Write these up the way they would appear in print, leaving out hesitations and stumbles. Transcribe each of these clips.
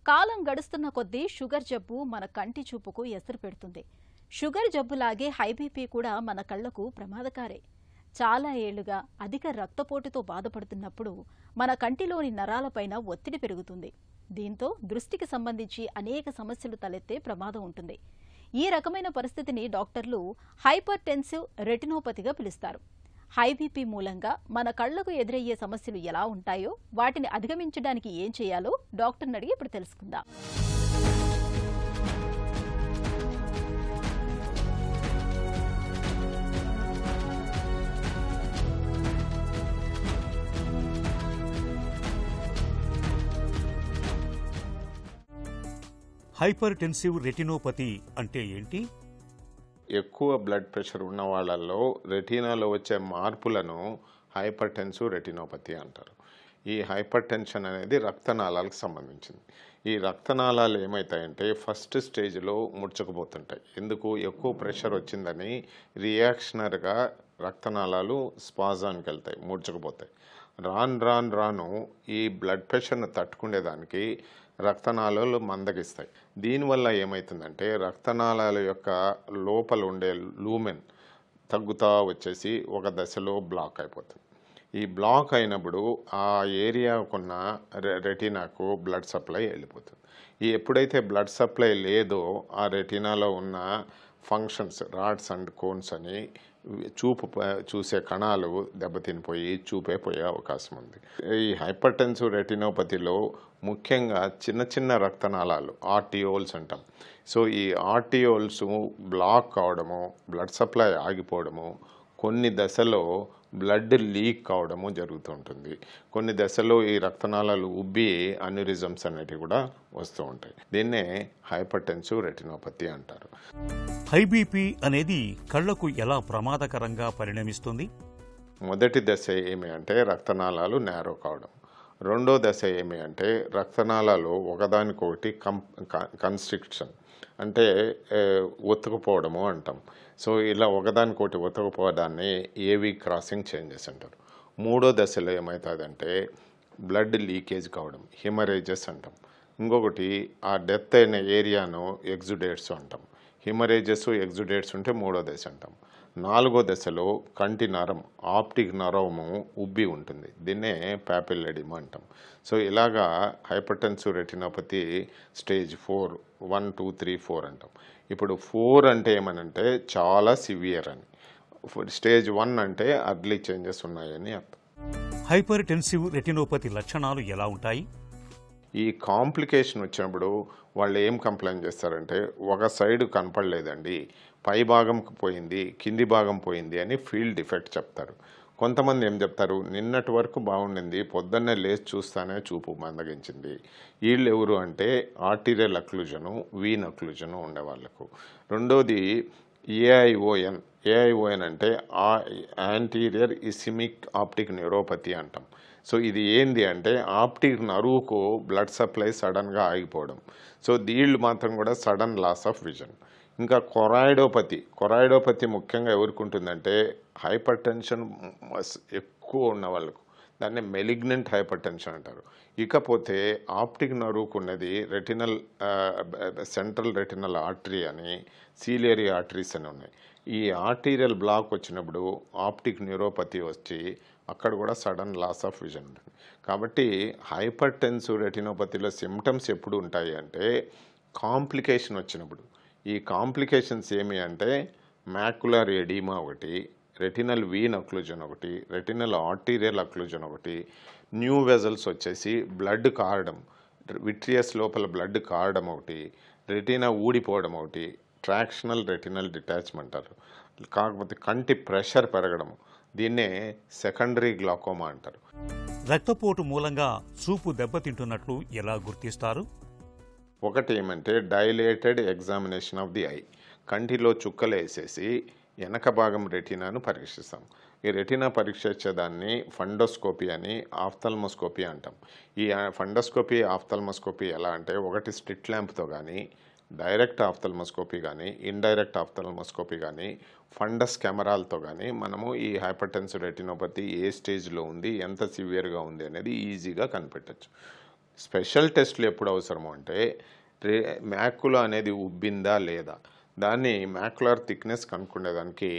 కాలం గడుస్తున్న కొద్దీ షుగర్ జబ్బు మన కంటి చూపుకు ఎసరు పెడుతుంది. షుగర్ జబ్బులాగే హై బీపీ కూడా మన కళ్లకు ప్రమాదకారే. చాలా ఏళ్లుగా అధిక రక్తపోటుతో బాధపడుతున్నప్పుడు మన కంటిలోని నరాలపైన ఒత్తిడి పెరుగుతుంది. దీంతో దృష్టికి సంబంధించి అనేక సమస్యలు తలెత్తే ప్రమాదం ఉంటుంది. ఈ రకమైన పరిస్థితిని డాక్టర్లు హైపర్ టెన్సివ్ రెటినోపతిగా పిలుస్తారు. హై బీపీ మూలంగా మన కళ్లకు ఎదురయ్యే సమస్యలు ఎలా ఉంటాయో, వాటిని అధిగమించడానికి ఏం చేయాలో డాక్టర్ని అడిగి ఇప్పుడు తెలుసుకుందాం. హైపర్ టెన్సివ్ రెటినోపతి అంటే ఏంటి? ఎక్కువ బ్లడ్ ప్రెషర్ ఉన్న వాళ్ళల్లో రెటీనాలో వచ్చే మార్పులను హైపర్ టెన్సివ్ రెటినోపతి అంటారు. ఈ హైపర్ టెన్షన్ అనేది రక్తనాళాలకు సంబంధించింది. ఈ రక్తనాళాలు ఏమవుతాయంటే ఫస్ట్ స్టేజ్లో ముడుచుకుపోతుంటాయి. ఎందుకు? ఎక్కువ ప్రెషర్ వచ్చిందని రియాక్షనర్గా రక్తనాళాలు స్పాజానికి వెళ్తాయి, ముడుచుకుపోతాయి. రాను ఈ బ్లడ్ ప్రెషర్ను తట్టుకునేదానికి రక్తనాళాలు మందగిస్తాయి. దీనివల్ల ఏమవుతుందంటే రక్తనాళాల యొక్క లోపల ఉండే లూమెన్ తగ్గుతూ వచ్చేసి ఒక దశలో బ్లాక్ అయిపోతుంది. ఈ బ్లాక్ అయినప్పుడు ఆ ఏరియాకున్న రెటీనాకు బ్లడ్ సప్లై వెళ్ళిపోతుంది. ఈ ఎప్పుడైతే బ్లడ్ సప్లై లేదో ఆ రెటీనాలో ఉన్న ఫంక్షన్స్, రాడ్స్ అండ్ కోన్స్ అని చూసే కణాలు దెబ్బతినిపోయి చూపే పోయే అవకాశం ఉంది. ఈ హైపర్ టెన్సివ్ రెటినోపతిలో ముఖ్యంగా చిన్న రక్తనాళాలు ఆర్టియోల్స్ అంటాం. సో ఈ ఆర్టియోల్స్ బ్లాక్ కావడము, బ్లడ్ సప్లై ఆగిపోవడము, కొన్ని దశలో బ్లడ్ లీక్ కావడము జరుగుతుంటుంది. కొన్ని దశలో ఈ రక్తనాళాలు ఉబ్బి అన్యూరిజమ్స్ అనేటివి కూడా వస్తూ ఉంటాయి. దీన్నే హైపర్ టెన్సివ్ రెటినోపతి అంటారు. హై బీపీ అనేది కళ్లకు ఎలా ప్రమాదకరంగా పరిణమిస్తుంది? మొదటి దశ ఏమి అంటే రక్తనాళాలు నేరో కావడం. రెండో దశ ఏమి అంటే రక్తనాళాలు ఒకదానికొకటి కన్స్ట్రిక్షన్ అంటే ఒత్తుకుపోవడము అంటాం. సో ఇలా ఒకదానికోటి ఒత్తుకుపోవడాన్ని ఏవి క్రాసింగ్ చేంజెస్ అంటారు. మూడో దశలో ఏమవుతుందంటే బ్లడ్ లీకేజ్ కావడం, హిమరేజెస్ అంటాం. ఇంకొకటి ఆ డెత్ అయిన ఏరియాను ఎగ్జుడేట్స్ అంటాం. హిమరేజెస్, ఎగ్జుడేట్స్ ఉంటే మూడో దశ అంటాం. నాలుగో దశలో కంటి నరం, ఆప్టిక్ నరము ఉబ్బి ఉంటుంది. దీన్నే పాపిల్లెడిమా అంటాం. సో ఇలాగా హైపర్ టెన్సివ్ రెటినోపతి స్టేజ్ 4, 1, 2, 3, 4 అంటాం. ఇప్పుడు 4 అంటే ఏమనంటే చాలా సివియర్ అని, స్టేజ్ 1 అంటే అర్లీ చేంజెస్ ఉన్నాయని అర్థం. హైపర్ టెన్సివ్ రెటినోపతి లక్షణాలు ఎలా ఉంటాయి? ఈ కాంప్లికేషన్ వచ్చినప్పుడు వాళ్ళు ఏం కంప్లైంట్ చేస్తారంటే ఒక సైడ్ కనపడలేదండి, పై భాగం పోయింది, కింది భాగం పోయింది అని ఫీల్డ్ డిఫెక్ట్ చెప్తారు. కొంతమంది ఏం చెప్తారు, నిన్నటి వరకు బాగుండింది, పొద్దున్నే లేచి చూస్తానే చూపు మందగించింది. వీళ్ళు ఎవరు అంటే ఆర్టీరియల్ అక్లూజను, వీన్ అక్లూజను ఉండేవాళ్ళకు. రెండోది ఏఐఓఎన్ అంటే యాంటీరియర్ ఇసిమిక్ ఆప్టిక్ న్యూరోపతి అంటాం. సో ఇది ఏంది అంటే ఆప్టిక్ నరువుకు బ్లడ్ సప్లై సడన్గా ఆగిపోవడం. సో వీళ్ళు మాత్రం కూడా సడన్ లాస్ ఆఫ్ విజన్. ఇంకా కొరాయిడోపతి ముఖ్యంగా ఎవరికి ఉంటుందంటే హైపర్ టెన్షన్ ఎక్కువ ఉన్న వాళ్ళకు, దాన్ని మెలిగ్నెంట్ హైపర్ టెన్షన్ అంటారు. ఇకపోతే ఆప్టిక్ నరువుకు ఉన్నది సెంట్రల్ రెటినల్ ఆర్టరీ అని, సీలియరీ ఆర్టరీస్ అని ఉన్నాయి. ఈ ఆర్టీరియల్ బ్లాక్ వచ్చినప్పుడు ఆప్టిక్ న్యూరోపతి వచ్చి అక్కడ కూడా సడన్ లాస్ ఆఫ్ విజన్ ఉంటుంది. కాబట్టి హైపర్ టెన్సివ్ రెటినోపతిలో సిమ్టమ్స్ ఎప్పుడు ఉంటాయి అంటే కాంప్లికేషన్ వచ్చినప్పుడు. ఈ కాంప్లికేషన్స్ ఏమి అంటే మ్యాకులర్ ఎడీమా ఒకటి, రెటినల్ వీన్ అక్లూజన్ ఒకటి, రెటినల్ ఆర్టీరియల్ అక్లూజన్ ఒకటి, న్యూ వెజల్స్ వచ్చేసి బ్లడ్ కారడం, విట్రియస్ లోపల బ్లడ్ కారడం ఒకటి, రెటీనా ఊడిపోవడం ఒకటి, ట్రాక్షనల్ రెటినల్ డిటాచ్మెంట్ అంటారు. కాకపోతే కంటి ప్రెషర్ పెరగడం, దీన్నే సెకండరీ గ్లాకోమా అంటారు. రక్తపోటు మూలంగా చూపు దెబ్బతింటున్నట్లు ఎలా గుర్తిస్తారు? ఒకటి ఏమంటే dilated examination of the I. కంటిలో చుక్కలు వేసేసి వెనక భాగం రెటీనాను పరీక్షిస్తాం. ఈ రెటీనా పరీక్షించేదాన్ని ఫండోస్కోపీ అని, ఆఫ్థల్మోస్కోపీ అంటాం. ఈ ఫండోస్కోపీ, ఆఫ్థల్మోస్కోపీ ఎలా అంటే ఒకటి స్ట్రిట్ ల్యాంప్తో కానీ, డైరెక్ట్ ఆఫ్థల్మోస్కోపీ కానీ, ఇండైరెక్ట్ ఆఫ్థల్మోస్కోపీ కానీ, ఫండస్ కెమెరాలతో కానీ మనము ఈ హైపర్ టెన్సివ్ రెటినోపతి ఏ స్టేజ్లో ఉంది, ఎంత సివియర్గా ఉంది అనేది ఈజీగా కనిపెట్టచ్చు. స్పెషల్ టెస్టులు ఎప్పుడు అవసరము అంటే మ్యాకులా అనేది ఉబ్బిందా లేదా, దాన్ని మ్యాకులర్ థిక్నెస్ కనుక్కునేదానికి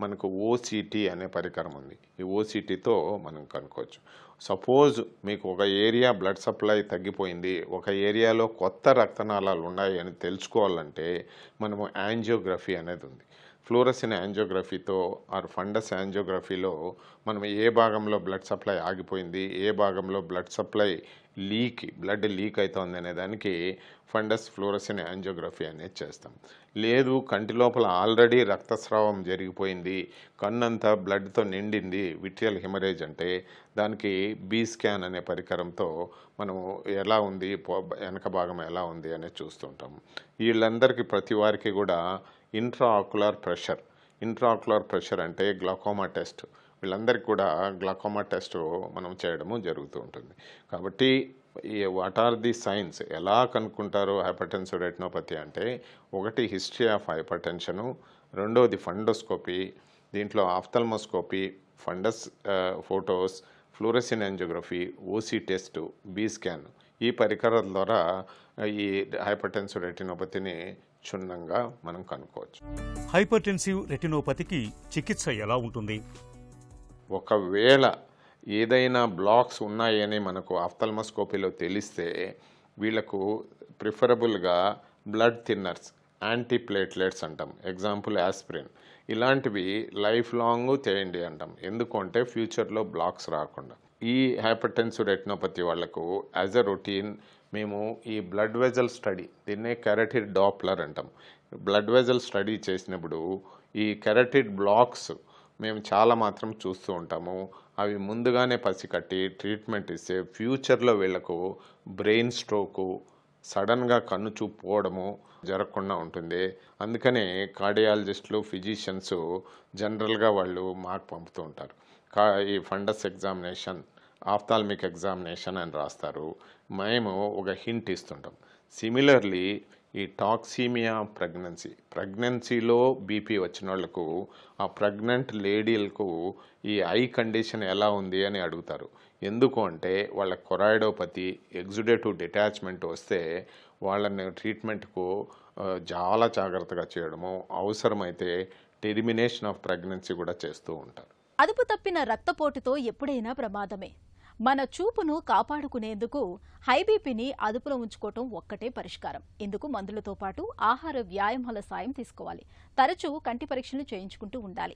మనకు ఓసిటీ అనే పరికరం ఉంది. ఈ ఓసిటీతో మనం కనుక్కోవచ్చు. సపోజ్ మీకు ఒక ఏరియా బ్లడ్ సప్లై తగ్గిపోయింది, ఒక ఏరియాలో కొత్త రక్తనాళాలు ఉన్నాయి అని తెలుసుకోవాలంటే మనము యాంజియోగ్రఫీ అనేది ఉంది. ఫ్లోరసిన్ యాంజియోగ్రఫీతో ఆర్ ఫండస్ యాంజియోగ్రఫీలో మనం ఏ భాగంలో బ్లడ్ సప్లై ఆగిపోయింది, ఏ భాగంలో బ్లడ్ సప్లై బ్లడ్ లీక్ అవుతుంది అనే దానికి ఫండస్ ఫ్లోరసిన్ యాంజియోగ్రఫీ అనేది చేస్తాం. లేదు కంటి లోపల ఆల్రెడీ రక్తస్రావం జరిగిపోయింది, కన్నంతా బ్లడ్తో నిండింది, విట్రియల్ హెమరేజ్ అంటే దానికి బీ స్కాన్ అనే పరికరంతో మనము ఎలా ఉంది, వెనక భాగం ఎలా ఉంది అనేది చూస్తుంటాం. వీళ్ళందరికీ ప్రతి వారికి కూడా ఇంట్రాఆక్యులర్ ప్రెషర్ అంటే గ్లాకోమా టెస్ట్, వీళ్ళందరికీ కూడా గ్లాకోమా టెస్ట్ మనం చేయడము జరుగుతూ ఉంటుంది. కాబట్టి వాట్ ఆర్ ది సైన్స్, ఎలా కనుక్కుంటారు హైపర్టెన్సివ్ రెటినోపతి అంటే, ఒకటి హిస్టరీ ఆఫ్ హైపర్ టెన్షను, రెండవది ఫండోస్కోపీ, దీంట్లో ophthalmoscopy, fundus photos, fluorescein angiography, O C test, B scan, ఈ పరికరాల ద్వారా ఈ హైపర్టెన్సివ్ రెటినోపతిని క్షుణ్ణంగా మనం కనుక్కోవచ్చు. హైపర్టెన్సివ్ రెటినోపతికి చికిత్స ఎలా ఉంటుంది? ఒకవేళ ఏదైనా బ్లాక్స్ ఉన్నాయని మనకు ఆఫ్థల్మోస్కోపీలో తెలిస్తే వీళ్ళకు ప్రిఫరబుల్గా బ్లడ్ థిన్నర్స్, యాంటీప్లేట్లెట్స్ అంటాం, ఎగ్జాంపుల్ యాస్పిరిన్, ఇలాంటివి లైఫ్ లాంగ్ చేయండి అంటాం. ఎందుకంటే ఫ్యూచర్లో బ్లాక్స్ రాకుండా. ఈ హైపర్టెన్సివ్ రెటినోపతి వాళ్లకు యాజ్ ఎ రొటీన్ మేము ఈ బ్లడ్ వెజల్ స్టడీ, దీన్నే కెరటిడ్ డాప్లర్ అంటాం, బ్లడ్ వెజల్ స్టడీ చేసినప్పుడు ఈ కెరటిడ్ బ్లాక్స్ మేము చాలా మాత్రం చూస్తూ ఉంటాము. అవి ముందుగానే పసికట్టి ట్రీట్మెంట్ ఇస్తే ఫ్యూచర్లో వీళ్ళకు బ్రెయిన్ స్ట్రోకు, సడన్గా కన్ను చూపు పోవడము జరగకుండా ఉంటుంది. అందుకనే కార్డియాలజిస్టులు, ఫిజిషియన్స్ జనరల్గా వాళ్ళు మాకు పంపుతూ ఉంటారు. ఈ ఫండస్ ఎగ్జామినేషన్, ఆఫ్థాల్మిక్ ఎగ్జామినేషన్ అని రాస్తారు, మేము ఒక హింట్ ఇస్తుంటాం. సిమిలర్లీ ఈ టాక్సీమియా ప్రెగ్నెన్సీలో బీపీ వచ్చిన వాళ్ళకు, ఆ ప్రెగ్నెంట్ లేడీలకు ఈ ఐ కండిషన్ ఎలా ఉంది అని అడుగుతారు. ఎందుకు అంటే వాళ్ళ కొరాయిడోపతి, ఎగ్జుడేటివ్ డిటాచ్మెంట్ వస్తే వాళ్ళని ట్రీట్మెంట్కు చాలా జాగ్రత్తగా చేయడము, అవసరమైతే టెర్మినేషన్ ఆఫ్ ప్రెగ్నెన్సీ కూడా చేస్తూ ఉంటారు. అదుపు తప్పిన రక్తపోటుతో ఎప్పుడైనా ప్రమాదమే. మన చూపును కాపాడుకునేందుకు హై బీపీని అదుపులో ఉంచుకోవటం ఒక్కటే పరిష్కారం. ఇందుకు మందులతో పాటు ఆహార, వ్యాయామాల సాయం తీసుకోవాలి. తరచూ కంటి పరీక్షలు చేయించుకుంటూ ఉండాలి.